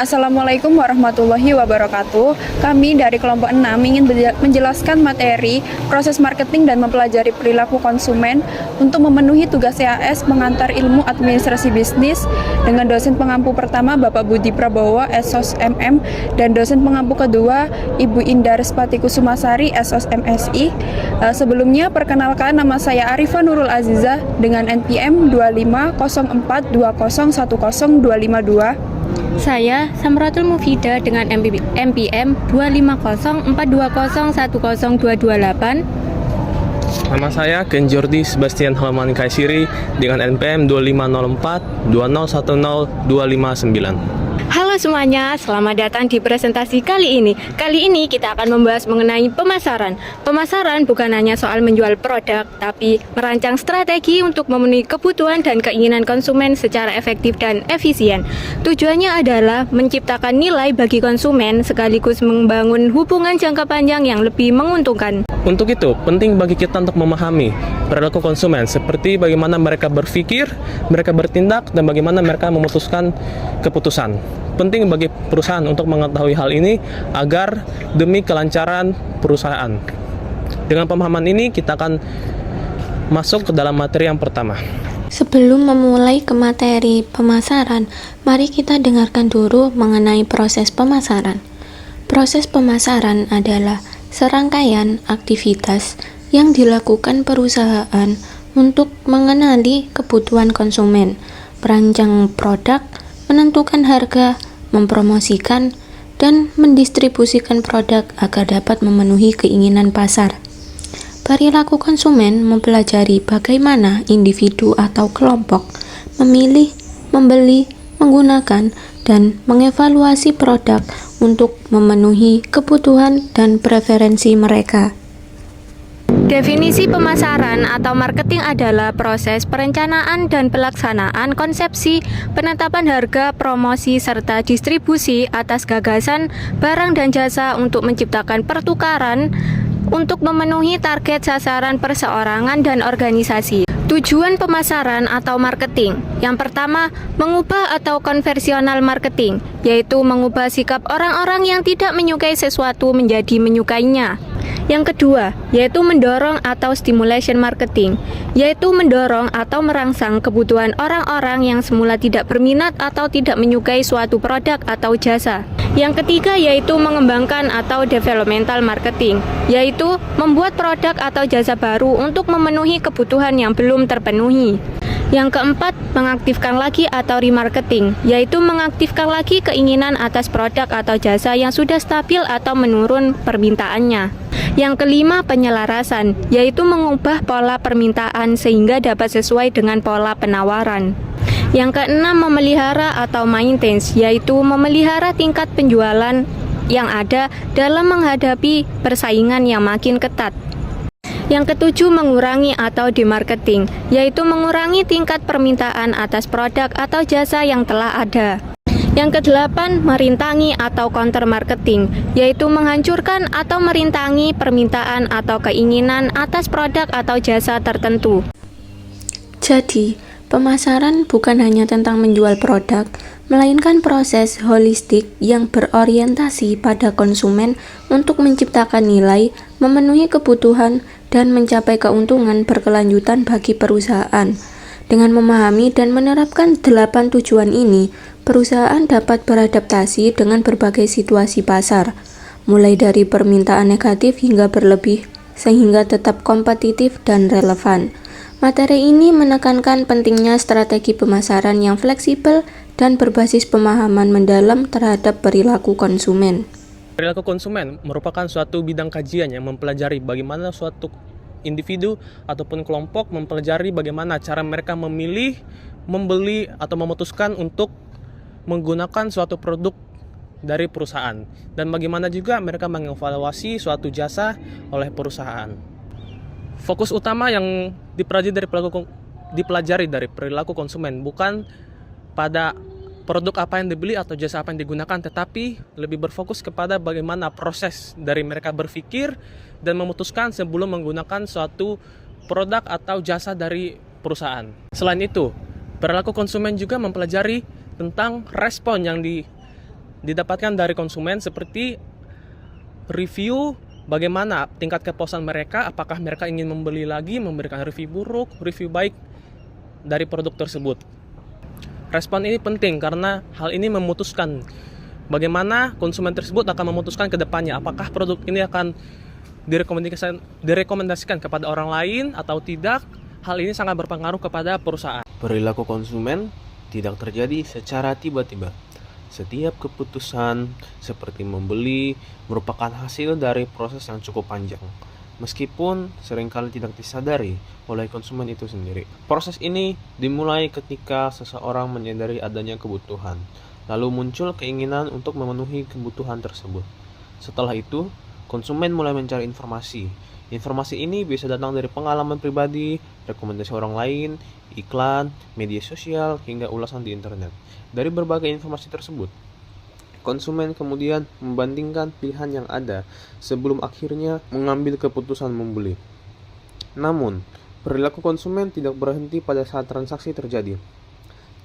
Assalamualaikum warahmatullahi wabarakatuh. Kami dari kelompok 6 ingin menjelaskan materi proses marketing dan mempelajari perilaku konsumen untuk memenuhi tugas CAS mengantar ilmu administrasi bisnis dengan dosen pengampu pertama Bapak Budi Prabowo, SOS MM, dan dosen pengampu kedua Ibu Indah Respati Kusumasari, SOS MSI. Sebelumnya, perkenalkan, nama saya Arifah Nurul Aziza dengan NPM 250420100252. Saya Samratul Mufidah dengan MPM 25042010228. Nama saya Ken Jordi Sebastian Halman Kaisiri dengan NPM 250420102559. Halo semuanya, selamat datang di presentasi kali ini. Kali ini kita akan membahas mengenai pemasaran. Pemasaran bukan hanya soal menjual produk, tapi merancang strategi untuk memenuhi kebutuhan dan keinginan konsumen secara efektif dan efisien. Tujuannya adalah menciptakan nilai bagi konsumen sekaligus membangun hubungan jangka panjang yang lebih menguntungkan. Untuk itu, penting bagi kita untuk memahami perilaku konsumen seperti bagaimana mereka berpikir, mereka bertindak, dan bagaimana mereka memutuskan keputusan. Penting bagi perusahaan untuk mengetahui hal ini agar demi kelancaran perusahaan. Dengan pemahaman ini, kita akan masuk ke dalam materi yang pertama. Sebelum memulai ke materi pemasaran, mari kita dengarkan dulu mengenai proses pemasaran. Proses pemasaran adalah serangkaian aktivitas yang dilakukan perusahaan untuk mengenali kebutuhan konsumen, merancang produk, menentukan harga, mempromosikan, dan mendistribusikan produk agar dapat memenuhi keinginan pasar. Perilaku konsumen mempelajari bagaimana individu atau kelompok memilih, membeli, menggunakan, dan mengevaluasi produk untuk memenuhi kebutuhan dan preferensi mereka. Definisi pemasaran atau marketing adalah proses perencanaan dan pelaksanaan konsepsi, penetapan harga, promosi, serta distribusi atas gagasan, barang dan jasa untuk menciptakan pertukaran untuk memenuhi target sasaran perseorangan dan organisasi. Tujuan pemasaran atau marketing. Yang pertama, mengubah atau konversional marketing, yaitu mengubah sikap orang-orang yang tidak menyukai sesuatu menjadi menyukainya. Yang kedua, yaitu mendorong atau stimulation marketing, yaitu mendorong atau merangsang kebutuhan orang-orang yang semula tidak berminat atau tidak menyukai suatu produk atau jasa. Yang ketiga, yaitu mengembangkan atau developmental marketing, yaitu membuat produk atau jasa baru untuk memenuhi kebutuhan yang belum terpenuhi. Yang keempat, mengaktifkan lagi atau remarketing, yaitu mengaktifkan lagi keinginan atas produk atau jasa yang sudah stabil atau menurun permintaannya. Yang kelima, penyelarasan, yaitu mengubah pola permintaan sehingga dapat sesuai dengan pola penawaran. Yang keenam, memelihara atau maintenance, yaitu memelihara tingkat penjualan yang ada dalam menghadapi persaingan yang makin ketat. Yang ketujuh, mengurangi atau demarketing, yaitu mengurangi tingkat permintaan atas produk atau jasa yang telah ada. Yang kedelapan, merintangi atau counter marketing, yaitu menghancurkan atau merintangi permintaan atau keinginan atas produk atau jasa tertentu. Jadi, pemasaran bukan hanya tentang menjual produk, melainkan proses holistik yang berorientasi pada konsumen untuk menciptakan nilai, memenuhi kebutuhan, dan mencapai keuntungan berkelanjutan bagi perusahaan. Dengan memahami dan menerapkan 8 tujuan ini, perusahaan dapat beradaptasi dengan berbagai situasi pasar, mulai dari permintaan negatif hingga berlebih, sehingga tetap kompetitif dan relevan. Materi ini menekankan pentingnya strategi pemasaran yang fleksibel dan berbasis pemahaman mendalam terhadap perilaku konsumen. Perilaku konsumen merupakan suatu bidang kajian yang mempelajari bagaimana suatu individu ataupun kelompok mempelajari bagaimana cara mereka memilih, membeli, atau memutuskan untuk menggunakan suatu produk dari perusahaan, dan bagaimana juga mereka mengevaluasi suatu jasa oleh perusahaan. Fokus utama yang dipelajari dari perilaku konsumen bukan pada produk apa yang dibeli atau jasa apa yang digunakan, tetapi lebih berfokus kepada bagaimana proses dari mereka berpikir dan memutuskan sebelum menggunakan suatu produk atau jasa dari perusahaan. Selain itu, perilaku konsumen juga mempelajari tentang respon yang didapatkan dari konsumen seperti review bagaimana tingkat kepuasan mereka, apakah mereka ingin membeli lagi, memberikan review buruk, review baik dari produk tersebut. Respon ini penting karena hal ini memutuskan bagaimana konsumen tersebut akan memutuskan ke depannya apakah produk ini akan direkomendasikan kepada orang lain atau tidak. Hal ini sangat berpengaruh kepada perusahaan. Perilaku konsumen tidak terjadi secara tiba-tiba. Setiap keputusan seperti membeli merupakan hasil dari proses yang cukup panjang, meskipun seringkali tidak disadari oleh konsumen itu sendiri. Proses ini dimulai ketika seseorang menyadari adanya kebutuhan, lalu muncul keinginan untuk memenuhi kebutuhan tersebut. Setelah itu, konsumen mulai mencari informasi. Informasi ini bisa datang dari pengalaman pribadi, rekomendasi orang lain, iklan, media sosial, hingga ulasan di internet. Dari berbagai informasi tersebut, konsumen kemudian membandingkan pilihan yang ada sebelum akhirnya mengambil keputusan membeli. Namun, perilaku konsumen tidak berhenti pada saat transaksi terjadi.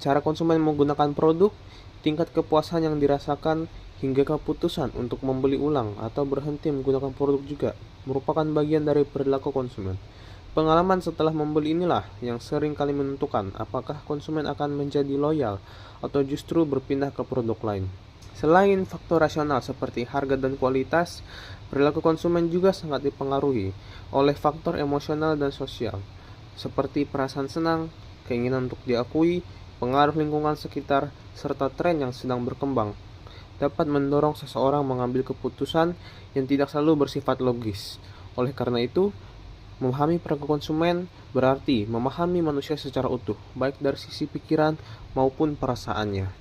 Cara konsumen menggunakan produk, tingkat kepuasan yang dirasakan, hingga keputusan untuk membeli ulang atau berhenti menggunakan produk juga merupakan bagian dari perilaku konsumen. Pengalaman setelah membeli inilah yang sering kali menentukan apakah konsumen akan menjadi loyal atau justru berpindah ke produk lain. Selain faktor rasional seperti harga dan kualitas, perilaku konsumen juga sangat dipengaruhi oleh faktor emosional dan sosial, seperti perasaan senang, keinginan untuk diakui, pengaruh lingkungan sekitar, serta tren yang sedang berkembang dapat mendorong seseorang mengambil keputusan yang tidak selalu bersifat logis. Oleh karena itu, memahami perilaku konsumen berarti memahami manusia secara utuh, baik dari sisi pikiran maupun perasaannya.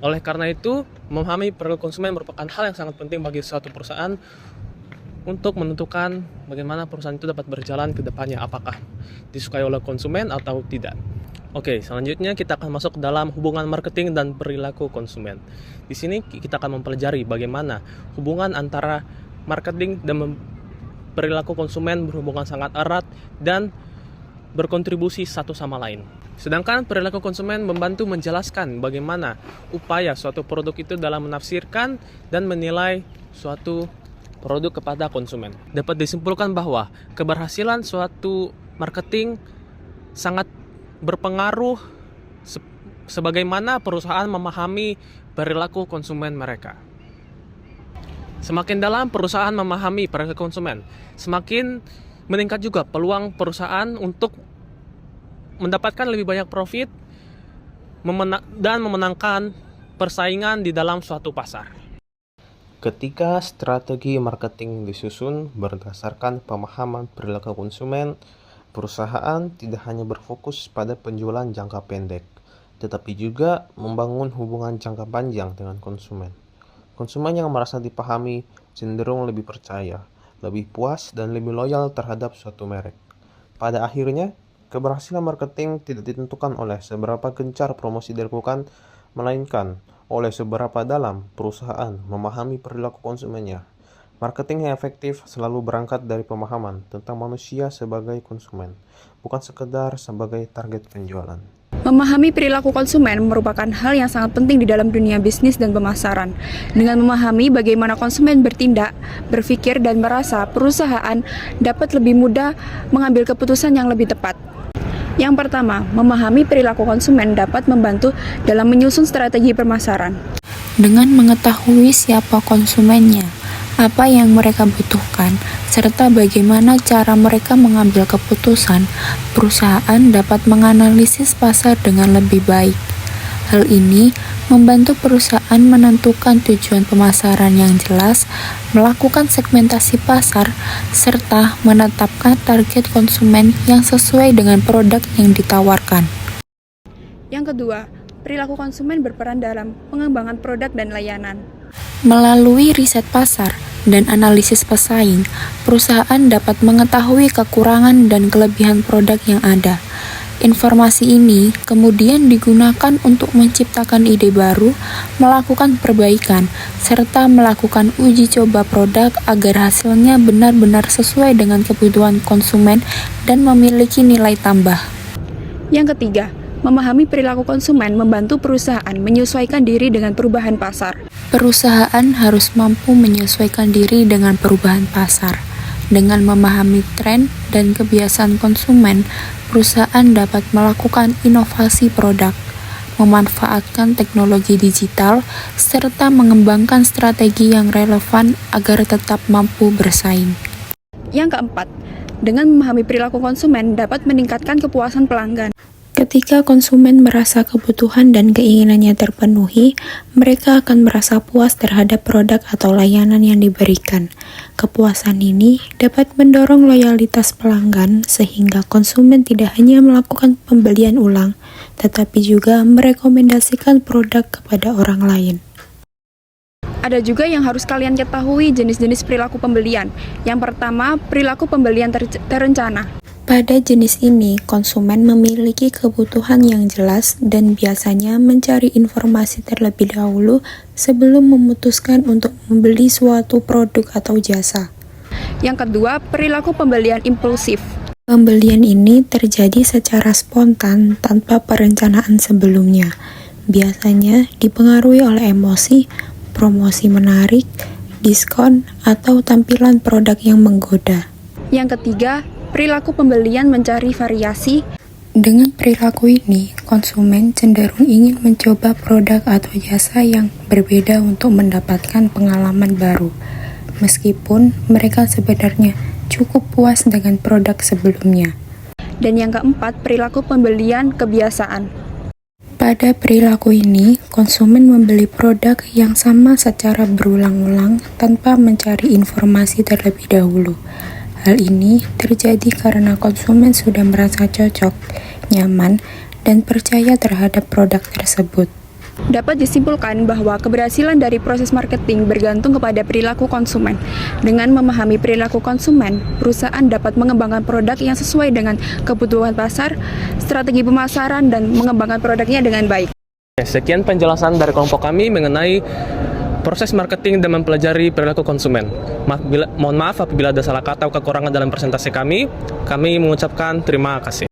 Oleh karena itu, memahami perilaku konsumen merupakan hal yang sangat penting bagi suatu perusahaan untuk menentukan bagaimana perusahaan itu dapat berjalan ke depannya, apakah disukai oleh konsumen atau tidak. Oke, selanjutnya kita akan masuk ke dalam hubungan marketing dan perilaku konsumen. Di sini kita akan mempelajari bagaimana hubungan antara marketing dan perilaku konsumen berhubungan sangat erat dan berkontribusi satu sama lain. Sedangkan perilaku konsumen membantu menjelaskan bagaimana upaya suatu produk itu dalam menafsirkan dan menilai suatu produk kepada konsumen. Dapat disimpulkan bahwa keberhasilan suatu marketing sangat berpengaruh sebagaimana perusahaan memahami perilaku konsumen mereka. Semakin dalam perusahaan memahami perilaku konsumen, semakin meningkat juga peluang perusahaan untuk mendapatkan lebih banyak profit dan memenangkan persaingan di dalam suatu pasar. Ketika strategi marketing disusun berdasarkan pemahaman perilaku konsumen, perusahaan tidak hanya berfokus pada penjualan jangka pendek, tetapi juga membangun hubungan jangka panjang dengan konsumen. Konsumen yang merasa dipahami cenderung lebih percaya, lebih puas, dan lebih loyal terhadap suatu merek. Pada akhirnya, keberhasilan marketing tidak ditentukan oleh seberapa gencar promosi dilakukan, melainkan oleh seberapa dalam perusahaan memahami perilaku konsumennya. Marketing yang efektif selalu berangkat dari pemahaman tentang manusia sebagai konsumen, bukan sekedar sebagai target penjualan. Memahami perilaku konsumen merupakan hal yang sangat penting di dalam dunia bisnis dan pemasaran. Dengan memahami bagaimana konsumen bertindak, berpikir, dan merasa, perusahaan dapat lebih mudah mengambil keputusan yang lebih tepat. Yang pertama, memahami perilaku konsumen dapat membantu dalam menyusun strategi pemasaran. Dengan mengetahui siapa konsumennya, apa yang mereka butuhkan, serta bagaimana cara mereka mengambil keputusan, perusahaan dapat menganalisis pasar dengan lebih baik. Hal ini membantu perusahaan menentukan tujuan pemasaran yang jelas, melakukan segmentasi pasar, serta menetapkan target konsumen yang sesuai dengan produk yang ditawarkan. Yang kedua, perilaku konsumen berperan dalam pengembangan produk dan layanan. Melalui riset pasar dan analisis pesaing, perusahaan dapat mengetahui kekurangan dan kelebihan produk yang ada. Informasi ini kemudian digunakan untuk menciptakan ide baru, melakukan perbaikan, serta melakukan uji coba produk agar hasilnya benar-benar sesuai dengan kebutuhan konsumen dan memiliki nilai tambah. Yang ketiga, Memahami perilaku konsumen membantu perusahaan menyesuaikan diri dengan perubahan pasar. Perusahaan harus mampu menyesuaikan diri dengan perubahan pasar. Dengan memahami tren dan kebiasaan konsumen, perusahaan dapat melakukan inovasi produk, memanfaatkan teknologi digital, serta mengembangkan strategi yang relevan agar tetap mampu bersaing. Yang keempat, dengan memahami perilaku konsumen dapat meningkatkan kepuasan pelanggan. Ketika konsumen merasa kebutuhan dan keinginannya terpenuhi, mereka akan merasa puas terhadap produk atau layanan yang diberikan. Kepuasan ini dapat mendorong loyalitas pelanggan sehingga konsumen tidak hanya melakukan pembelian ulang, tetapi juga merekomendasikan produk kepada orang lain. Ada juga yang harus kalian ketahui jenis-jenis perilaku pembelian. Yang pertama, perilaku pembelian terencana. Pada jenis ini, konsumen memiliki kebutuhan yang jelas dan biasanya mencari informasi terlebih dahulu sebelum memutuskan untuk membeli suatu produk atau jasa. Yang kedua, perilaku pembelian impulsif. Pembelian ini terjadi secara spontan tanpa perencanaan sebelumnya. Biasanya dipengaruhi oleh emosi, promosi menarik, diskon, atau tampilan produk yang menggoda. Yang ketiga, perilaku pembelian mencari variasi. Dengan perilaku ini, konsumen cenderung ingin mencoba produk atau jasa yang berbeda untuk mendapatkan pengalaman baru, meskipun mereka sebenarnya cukup puas dengan produk sebelumnya. Dan yang keempat, perilaku pembelian kebiasaan. Pada perilaku ini, konsumen membeli produk yang sama secara berulang-ulang tanpa mencari informasi terlebih dahulu. Hal ini terjadi karena konsumen sudah merasa cocok, nyaman, dan percaya terhadap produk tersebut. Dapat disimpulkan bahwa keberhasilan dari proses marketing bergantung kepada perilaku konsumen. Dengan memahami perilaku konsumen, perusahaan dapat mengembangkan produk yang sesuai dengan kebutuhan pasar, strategi pemasaran, dan mengembangkan produknya dengan baik. Sekian penjelasan dari kelompok kami mengenai proses marketing dan mempelajari perilaku konsumen. Mohon maaf apabila ada salah kata atau kekurangan dalam presentasi kami. Kami mengucapkan terima kasih.